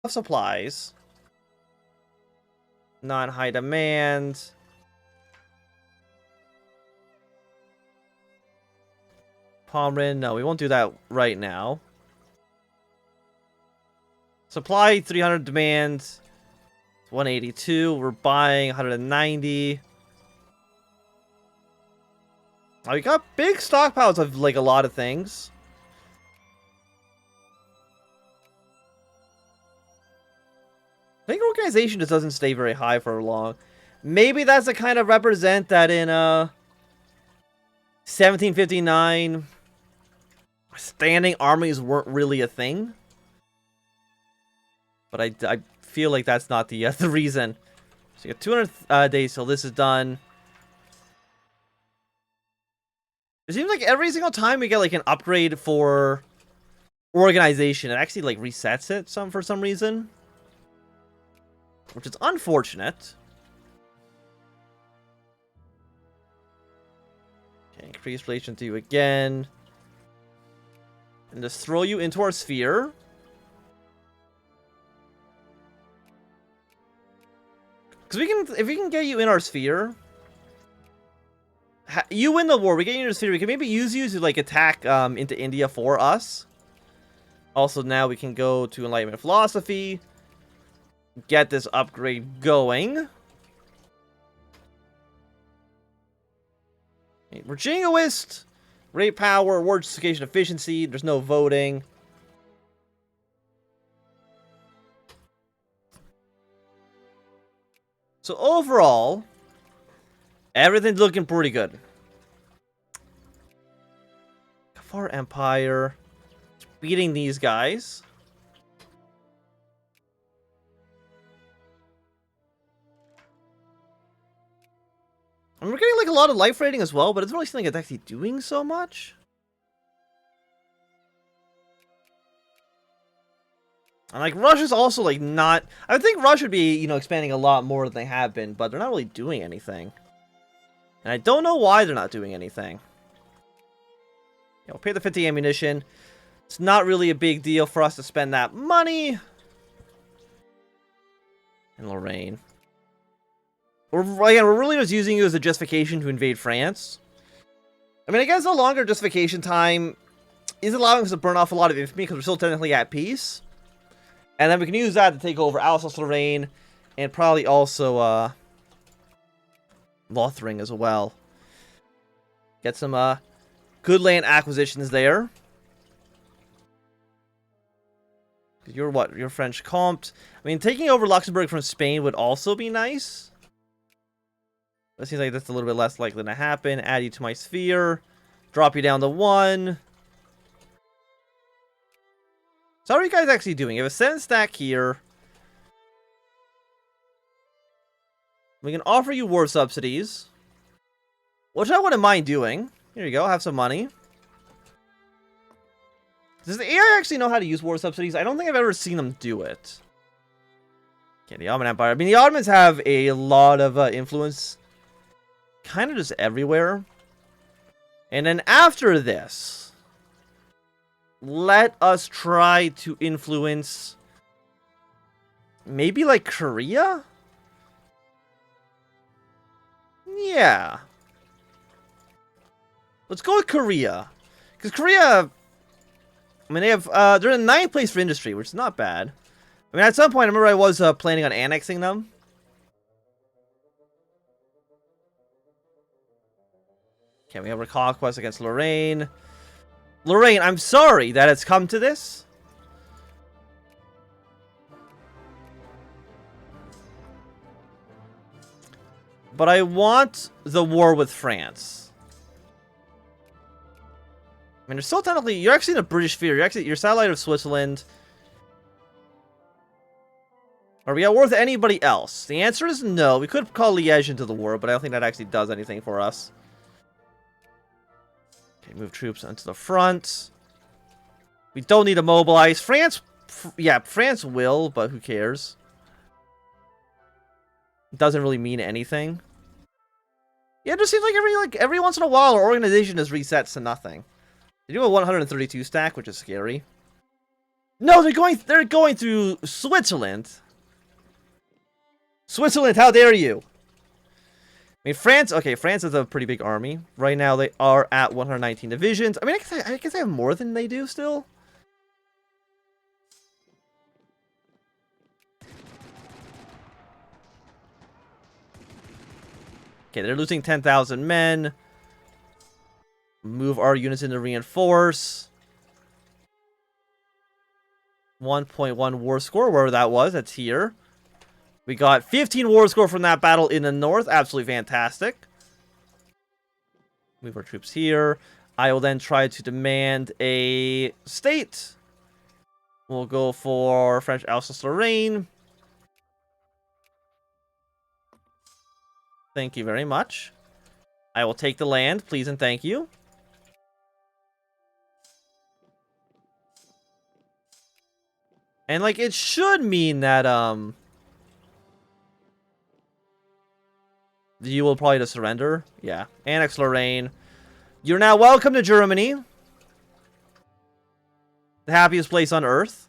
of supplies. Not high demand. Pomeran, no, we won't do that right now. Supply 300, demand 182. We're buying 190. Oh, we got big stockpiles of like a lot of things. I think organization just doesn't stay very high for long. Maybe that's to kind of represent that in 1759 standing armies weren't really a thing. But I feel like that's not the the reason. So you got 200 days till this is done. It seems like every single time we get like an upgrade for organization, it actually like resets it for some reason, which is unfortunate. Okay, increase relation to you again, and just throw you into our sphere. Because if we can get you in our sphere, you win the war. We get you in our sphere. We can maybe use you to like attack into India for us. Also, now we can go to Enlightenment philosophy, get this upgrade going. We're jingoist, great power, war justification, efficiency. There's no voting. So overall, everything's looking pretty good. Kafar Empire, beating these guys. And we're getting like a lot of life rating as well, but it's really something that's actually doing so much. And like Russia's also like not. I would think Russia would be, you know, expanding a lot more than they have been, but they're not really doing anything. And I don't know why they're not doing anything. Yeah, we'll pay the 50 ammunition. It's not really a big deal for us to spend that money. In Lorraine. We're really just using you as a justification to invade France. I mean, I guess a longer justification time is allowing us to burn off a lot of infamy because we're still technically at peace. And then we can use that to take over Alsace-Lorraine and probably also Lothringen as well. Get some good land acquisitions there. You're what? You're French Comte. I mean, taking over Luxembourg from Spain would also be nice. That seems like that's a little bit less likely to happen. Add you to my sphere. Drop you down to 1. So how are you guys actually doing? You have a 7 stack here. We can offer you war subsidies, which I wouldn't mind doing. Here you go, have some money. Does the AI actually know how to use war subsidies? I don't think I've ever seen them do it. Okay, the Ottoman Empire. I mean, the Ottomans have a lot of influence. Kind of just everywhere. And then after this, let us try to influence maybe like Korea? Yeah. Let's go with Korea. Because Korea, I mean, they have, they're in 9th place for industry, which is not bad. I mean, at some point, I remember I was planning on annexing them. Okay, we have a conquest against Lorraine. Lorraine, I'm sorry that it's come to this. But I want the war with France. I mean, you're still technically, you're actually in a British sphere. You're satellite of Switzerland. Are we at war with anybody else? The answer is no. We could call Liège into the war, but I don't think that actually does anything for us. Okay, move troops onto the front. We don't need to mobilize. France, yeah, France will, but who cares? It doesn't really mean anything. Yeah, it just seems like every once in a while our organization just resets to nothing. They do a 132 stack, which is scary. No, they're going through Switzerland. Switzerland, how dare you? I mean, France, okay, France is a pretty big army. Right now, they are at 119 divisions. I mean, I guess I have more than they do still. Okay, they're losing 10,000 men. Move our units in to reinforce. 1.1 war score, wherever that was, that's here. We got 15 war score from that battle in the north. Absolutely fantastic. Move our troops here. I will then try to demand a state. We'll go for French Alsace-Lorraine. Thank you very much. I will take the land, please and thank you. And, like, it should mean that, you will probably just surrender. Yeah. Annex Lorraine. You're now welcome to Germany. The happiest place on earth.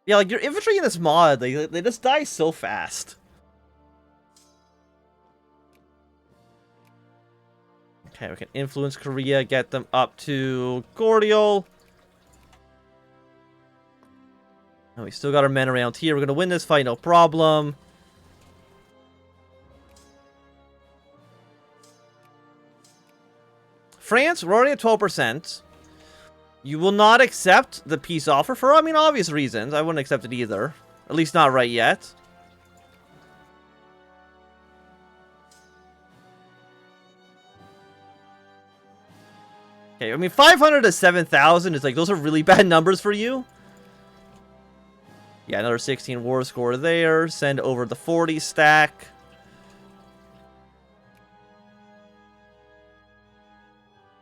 Yeah, like, your infantry in this mod, they just die so fast. Okay, we can influence Korea, get them up to Gordial. And we still got our men around here. We're going to win this fight, no problem. France, we're already at 12%. You will not accept the peace offer for, I mean, obvious reasons. I wouldn't accept it either. At least not right yet. Okay, I mean, 500 to 7,000 is like, those are really bad numbers for you. Yeah, another 16 war score there. Send over the 40 stack.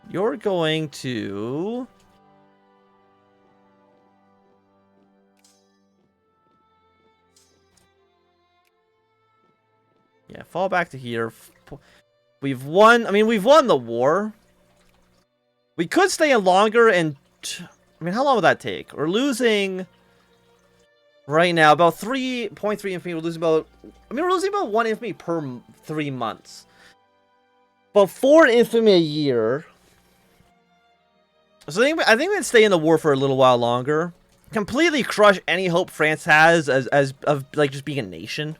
You're going to... yeah, fall back to here. We've won. I mean, we've won the war. We could stay in longer and... I mean, how long would that take? We're losing... right now, about 3.3 infantry. We're losing about... I mean, we're losing about 1 infantry per 3 months. About 4 infantry a year. So I think we'd stay in the war for a little while longer. Completely crush any hope France has as of, like, just being a nation.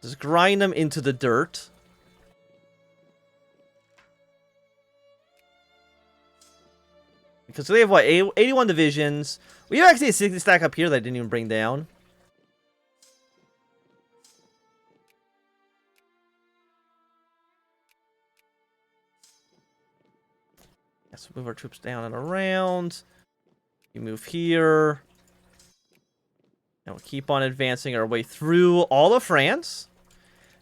Just grind them into the dirt. Because they have, what, 81 divisions. We have actually a 60 stack up here that I didn't even bring down. Let's move our troops down and around. You move here. And we'll keep on advancing our way through all of France.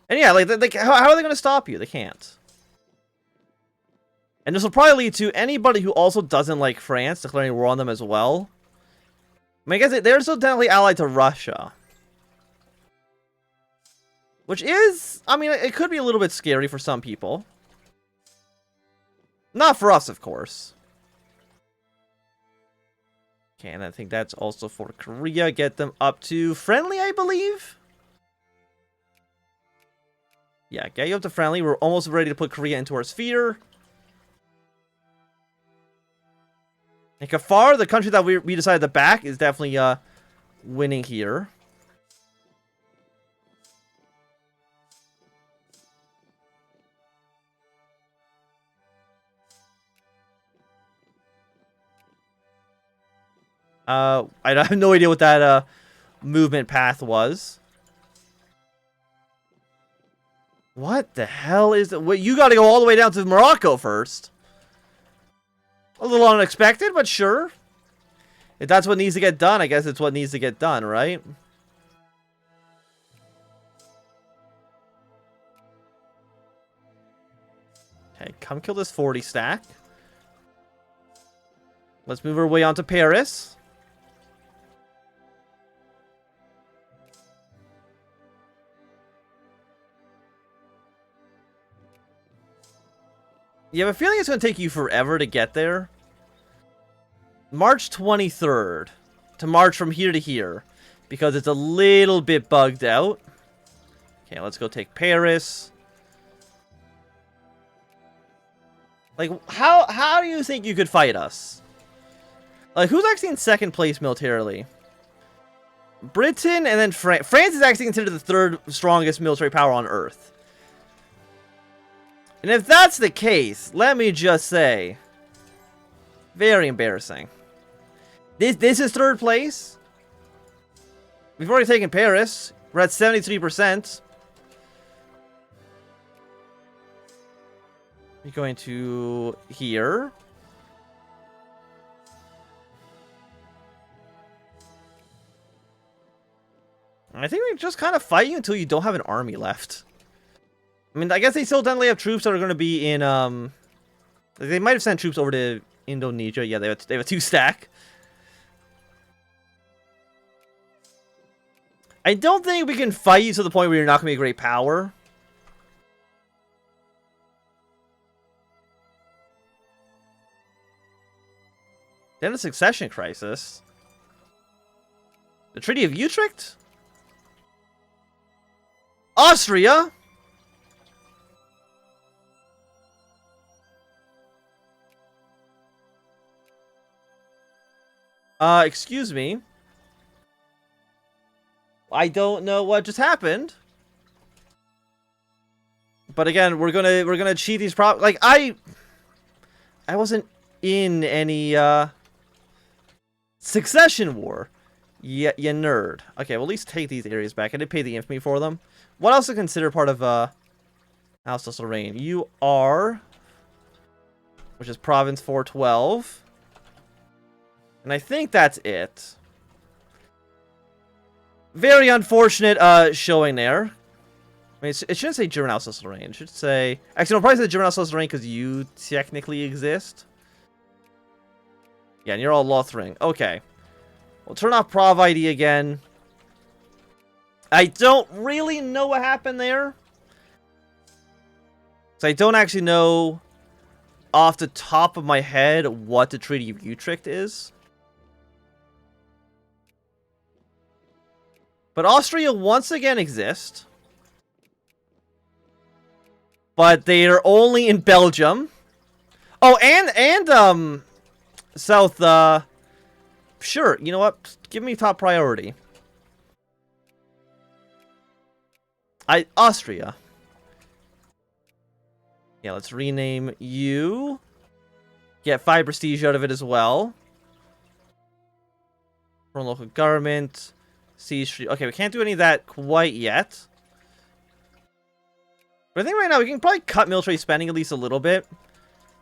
And yeah, like how are they going to stop you? They can't. And this will probably lead to anybody who also doesn't like France declaring war on them as well. I mean, I guess they're still technically allied to Russia. Which is, I mean, it could be a little bit scary for some people. Not for us, of course. Okay, and I think that's also for Korea. Get them up to friendly, I believe. Yeah, get you up to friendly. We're almost ready to put Korea into our sphere. And Kafar, the country that we decided to back, is definitely winning here. I have no idea what that movement path was. What the hell is it? Wait, you got to go all the way down to Morocco first. A little unexpected, but sure. If that's what needs to get done, I guess it's what needs to get done, right? Okay, come kill this 40 stack. Let's move our way on to Paris. You have a feeling it's going to take you forever to get there. March 23rd. To march from here to here. Because it's a little bit bugged out. Okay, let's go take Paris. Like, how do you think you could fight us? Like, who's actually in second place militarily? Britain and then France. France is actually considered the third strongest military power on Earth. And if that's the case, let me just say, very embarrassing. This is third place. We've already taken Paris. We're at 73%. We're going to here. I think we just kind of fight you until you don't have an army left. I mean, I guess they still definitely have troops that are going to be in, they might have sent troops over to Indonesia. Yeah, they have a 2-stack. I don't think we can fight you to the point where you're not going to be a great power. Then a succession crisis. The Treaty of Utrecht? Austria? Excuse me. I don't know what just happened. But again, we're gonna cheat these like I wasn't in any succession war. Yeah, you nerd. Okay, well at least take these areas back. I did pay the infamy for them. What else to consider part of Alsace-Lorraine? You are, which is province 412. And I think that's it. Very unfortunate showing there. I mean, it shouldn't say German Alsace-Lorraine. It should say... Actually, no, probably say German Alsace-Lorraine because you technically exist. Yeah, and you're all Lothring. Okay. We'll turn off Prov ID again. I don't really know what happened there. So I don't actually know off the top of my head what the Treaty of Utrecht is. But Austria once again exists. But they are only in Belgium. Oh, and South, sure, you know what? Give me top priority. Austria. Yeah, let's rename you. Get 5 prestige out of it as well. From local government. Siege. Okay, we can't do any of that quite yet. But I think right now we can probably cut military spending at least a little bit.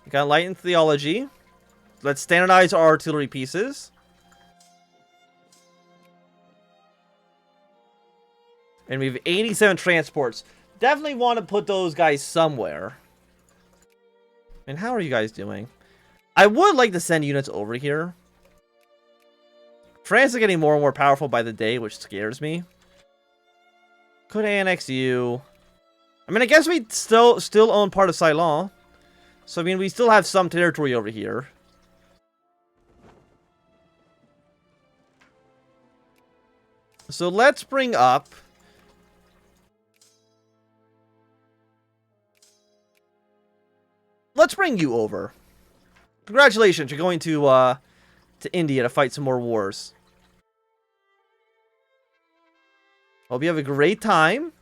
We got Enlightened theology. Let's standardize our artillery pieces. And we have 87 transports. Definitely want to put those guys somewhere. And how are you guys doing? I would like to send units over here. France is getting more and more powerful by the day, which scares me. Could annex you. I mean, I guess we still own part of Ceylon. So, I mean, we still have some territory over here. So, let's bring up... Let's bring you over. Congratulations, you're going to India to fight some more wars. Hope you have a great time.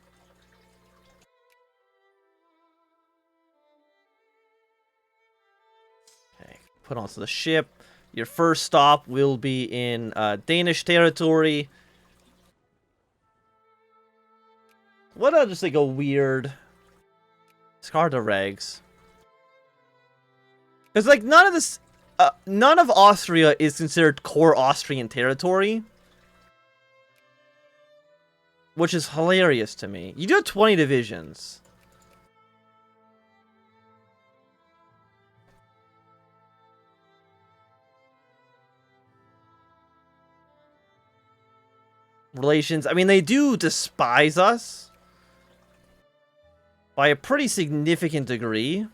Okay, put onto the ship. Your first stop will be in Danish territory. What just like a weird Scar de Regs. Because like none of this, none of Austria is considered core Austrian territory. Which is hilarious to me. You do have 20 divisions. Relations. I mean, they do despise us. By a pretty significant degree.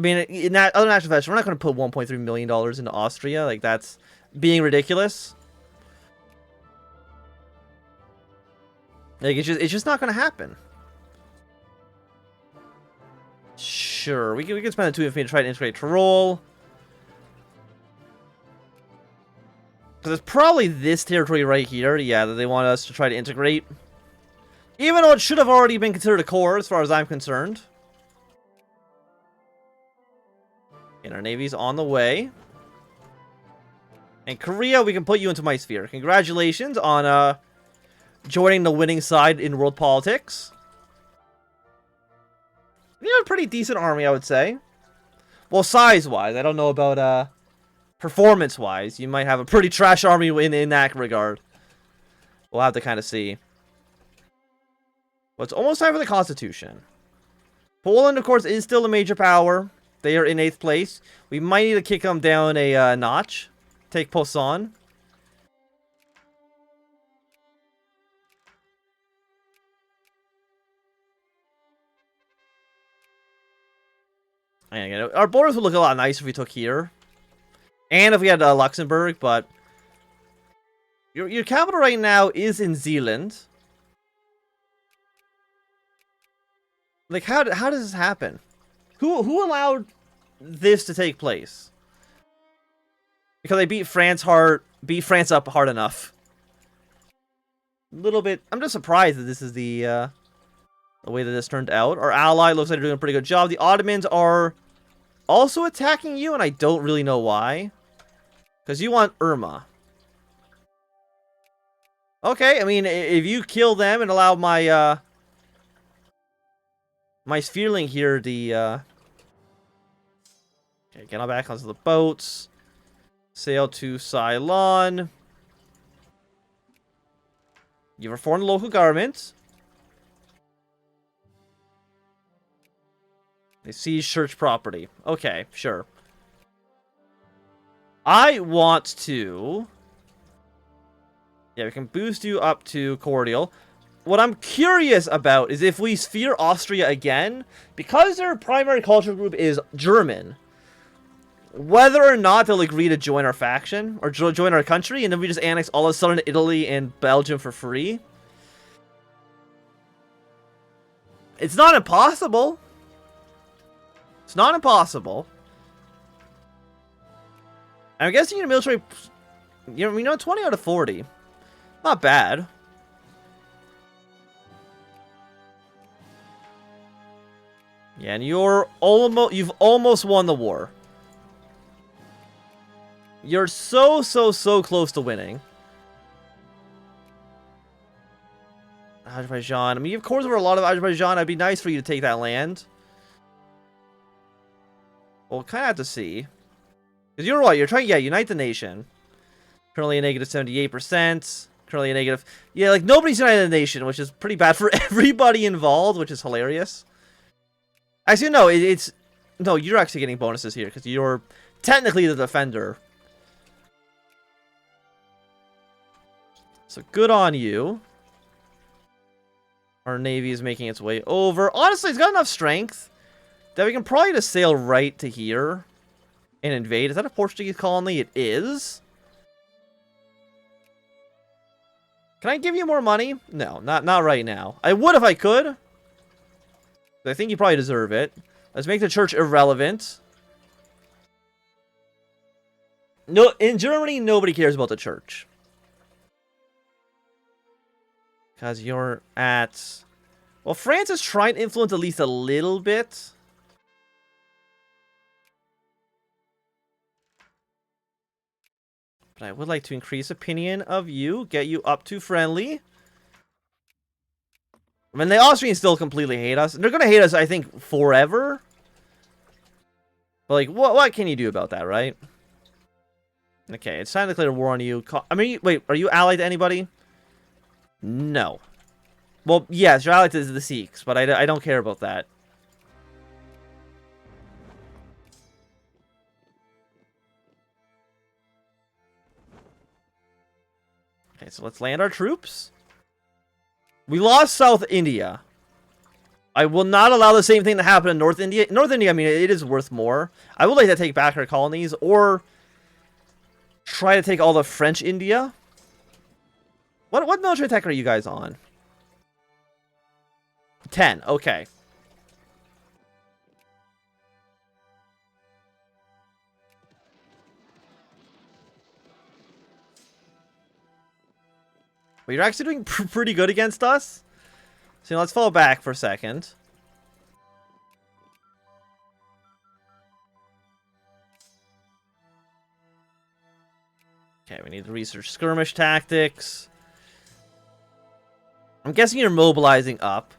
I mean, in that other national federation, we're not going to put $1.3 million into Austria. Like, that's being ridiculous. Like, it's just not going to happen. Sure, we can spend the 2 infamy to try to integrate Tyrol. Because it's probably this territory right here, yeah, that they want us to try to integrate. Even though it should have already been considered a core, as far as I'm concerned. And our navy's on the way. And Korea, we can put you into my sphere. Congratulations on joining the winning side in world politics. You have a pretty decent army, I would say. Well, size-wise. I don't know about performance-wise. You might have a pretty trash army in that regard. We'll have to kind of see. But it's almost time for the Constitution. Poland, of course, is still a major power. They are in 8th place. We might need to kick them down a notch. Take Posen. And again, our borders would look a lot nicer if we took here. And if we had Luxembourg, but... Your capital right now is in Zealand. Like, how does this happen? Who allowed this to take place? Because they beat France up hard enough. A little bit... I'm just surprised that this is the way that this turned out. Our ally looks like they're doing a pretty good job. The Ottomans are also attacking you, and I don't really know why. Because you want Irma. Okay, I mean, if you kill them and allow my, my Sphereling here, okay, get on back onto the boats. Sail to Ceylon. You reform the local government. They seize church property. Okay, sure. I want to... Yeah, we can boost you up to cordial. What I'm curious about is if we sphere Austria again, because their primary culture group is German, whether or not they'll agree to join our faction, or join our country, and then we just annex all of southern Italy and Belgium for free. It's not impossible. It's not impossible. I'm guessing your military... You know, 20 out of 40. Not bad. Yeah, and you've almost won the war. You're so close to winning. Azerbaijan. I mean, you have cores over a lot of Azerbaijan. It'd be nice for you to take that land. We'll kind of have to see. Because you're what? You're trying, yeah, unite the nation. Currently a negative 78%. Currently a negative... Yeah, like, nobody's united the nation, which is pretty bad for everybody involved, which is hilarious. Actually, no, it's... No, you're actually getting bonuses here, because you're technically the defender. So, good on you. Our navy is making its way over. Honestly, it's got enough strength that we can probably just sail right to here and invade. Is that a Portuguese colony? It is. Can I give you more money? No, not right now. I would if I could. I think you probably deserve it. Let's make the church irrelevant. No, in Germany, nobody cares about the church. Because you're at... Well, France is trying to influence at least a little bit. But I would like to increase opinion of you. Get you up to friendly. I mean, the Austrians still completely hate us. They're going to hate us, I think, forever. But, like, what can you do about that, right? Okay, it's time to declare war on you. I mean, wait, are you allied to anybody? No. Well, yes, you're allied to the Sikhs, but I don't care about that. Okay, so let's land our troops. We lost South India. I will not allow the same thing to happen in North India. North India, I mean, it is worth more. I would like to take back our colonies, or try to take all the French India. What military tech are you guys on? 10, okay. Well, you're actually doing pretty good against us. So let's fall back for a second. Okay, we need to research skirmish tactics. I'm guessing you're mobilizing up.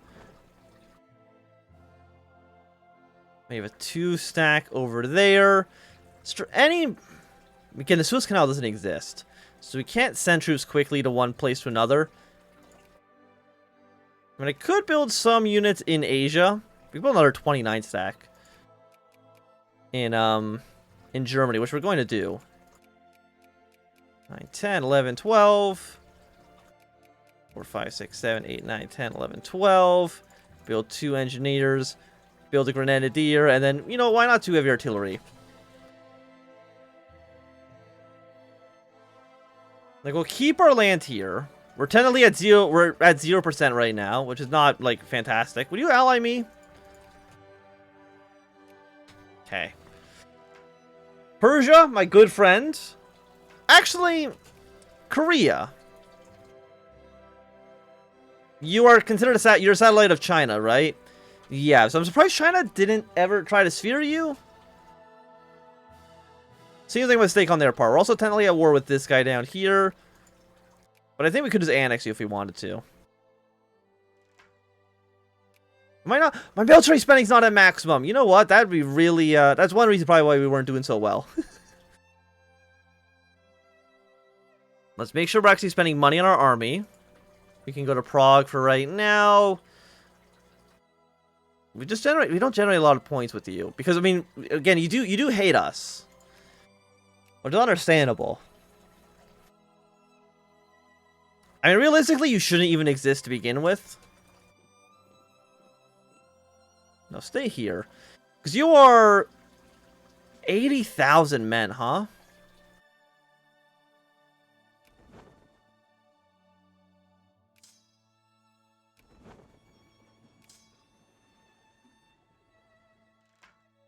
We have a 2-stack over there. Again, the Suez Canal doesn't exist, so we can't send troops quickly to one place to another. I mean, I could build some units in Asia. We build another 29 stack in Germany, which we're going to do. 9, 10, 11, 12. 4, 5, 6, 7, 8, 9, 10, 11, 12. Build 2 engineers. Build a grenadier, and then, you know, why not 2 heavy artillery? Like, we'll keep our land here. We're technically at 0. We're at 0% right now, which is not, like, fantastic. Would you ally me? Okay. Persia, my good friend. Actually, Korea. You are considered you're a satellite of China, right? Yeah, so I'm surprised China didn't ever try to sphere you. Seems like a mistake on their part. We're also technically at war with this guy down here. But I think we could just annex you if we wanted to. Might not. My military spending's not at maximum. You know what? That'd be really. That's one reason probably why we weren't doing so well. Let's make sure we're actually spending money on our army. We can go to Prague for right now. We don't generate a lot of points with you because, I mean, again, you do hate us, which is understandable. I mean, realistically, you shouldn't even exist to begin with. No, stay here, because you are 80,000 men, huh?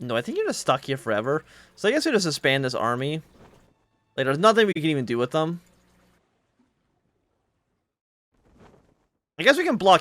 No, I think you're just stuck here forever. So I guess we just disband this army. Like, there's nothing we can even do with them. I guess we can block